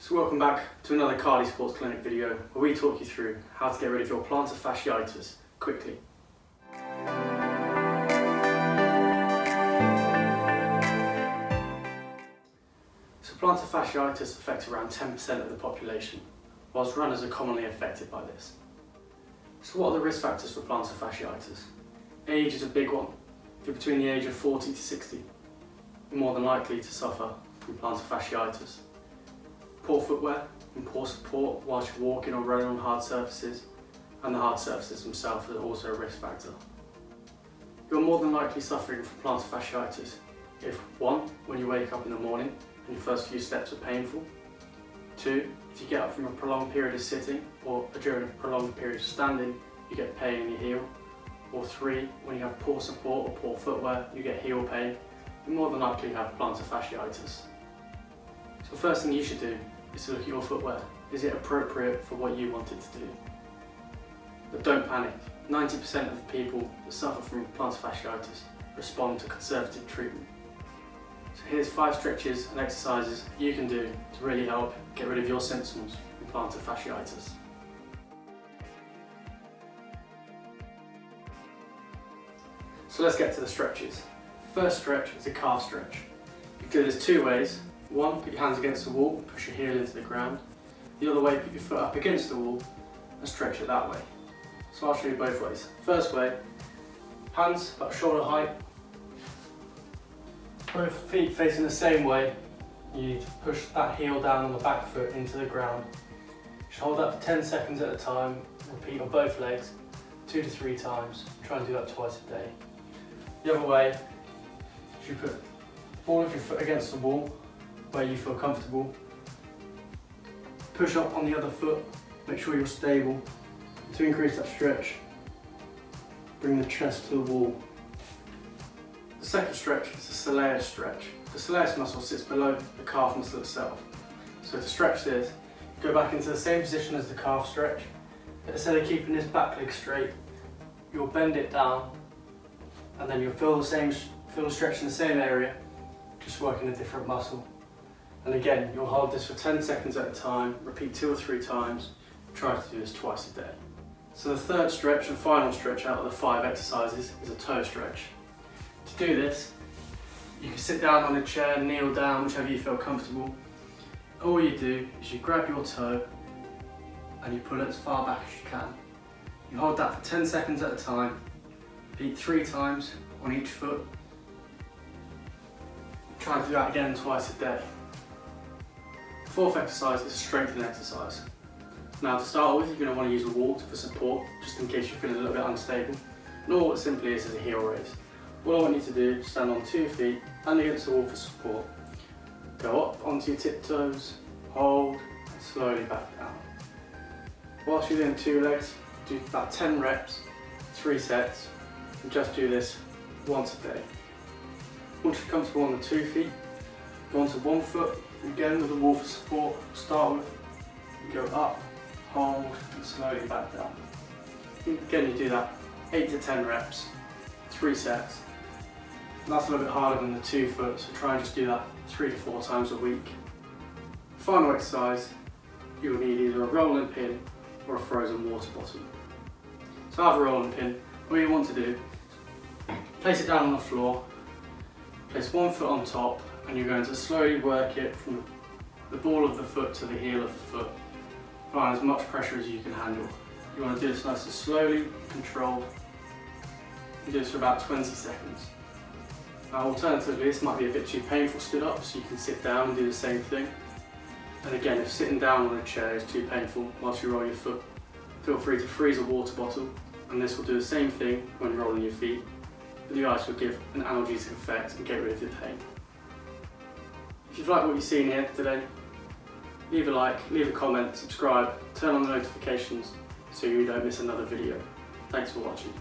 So welcome back to another Cardi Sports Clinic video where we talk you through how to get rid of your plantar fasciitis quickly. So plantar fasciitis affects around 10% of the population, whilst runners are commonly affected by this. So what are the risk factors for plantar fasciitis? Age is a big one. If you're between the age of 40 to 60, you're more than likely to suffer from plantar fasciitis. Poor footwear and poor support whilst you're walking or running on hard surfaces, and the hard surfaces themselves are also a risk factor. You're more than likely suffering from plantar fasciitis if 1. When you wake up in the morning and your first few steps are painful, 2. If you get up from a prolonged period of sitting or during a prolonged period of standing, you get pain in your heel, or 3. When you have poor support or poor footwear, you get heel pain, you more than likely have plantar fasciitis. So the first thing you should do is to look at your footwear. Is it appropriate for what you want it to do? But don't panic. 90% of people that suffer from plantar fasciitis respond to conservative treatment. So here's 5 stretches and exercises you can do to really help get rid of your symptoms from plantar fasciitis. So let's get to the stretches. First stretch is a calf stretch. You can do this 2 ways. 1, put your hands against the wall, push your heel into the ground. The other way, put your foot up against the wall and stretch it that way. So I'll show you both ways. First way, hands about shoulder height, both feet facing the same way. You need to push that heel down on the back foot into the ground. Just hold that for 10 seconds at a time, repeat on both legs 2 to 3 times. Try and do that twice a day. The other way, you put the ball of your foot against the wall where you feel comfortable. Push up on the other foot, make sure you're stable. To increase that stretch, bring the chest to the wall. The second stretch is the Soleus Stretch. The soleus muscle sits below the calf muscle itself. So to stretch this, go back into the same position as the calf stretch, but instead of keeping this back leg straight, you'll bend it down, and then you'll feel the stretch in the same area, just working a different muscle. And again, you'll hold this for 10 seconds at a time, repeat 2 or 3 times, try to do this twice a day. So the third stretch and final stretch out of the 5 exercises is a toe stretch. To do this, you can sit down on a chair, kneel down, whichever you feel comfortable. All you do is you grab your toe and you pull it as far back as you can. You hold that for 10 seconds at a time, repeat 3 times on each foot. Try to do that again twice a day. The 4th exercise is a strengthening exercise. Now to start with, you're going to want to use a wall for support, just in case you're feeling a little bit unstable. And all it simply is a heel raise. All I want you to do is stand on 2 feet and against the wall for support. Go up onto your tiptoes, hold, and slowly back down. Whilst you're doing 2 legs, do about 10 reps, 3 sets, and just do this once a day. Once you're comfortable on the 2 feet, go onto 1 foot, again with the wall for support. Start with, you go up, hold, and slowly back down. Again, you do that 8 to 10 reps, 3 sets. And that's a little bit harder than the 2 foot, so try and just do that 3 to 4 times a week. Final exercise, you'll need either a rolling pin or a frozen water bottle. So I have a rolling pin. All you want to do, place it down on the floor, place 1 foot on top, and you're going to slowly work it from the ball of the foot to the heel of the foot, applying as much pressure as you can handle. You want to do this nice and slowly, controlled, and do this for about 20 seconds. Now alternatively, this might be a bit too painful stood up, so you can sit down and do the same thing. And again, if sitting down on a chair is too painful whilst you roll your foot, feel free to freeze a water bottle, and this will do the same thing when rolling your feet, but the ice will give an analgesic effect and get rid of your pain. If you've liked what you've seen here today, leave a like, leave a comment, subscribe, turn on the notifications so you don't miss another video. Thanks for watching.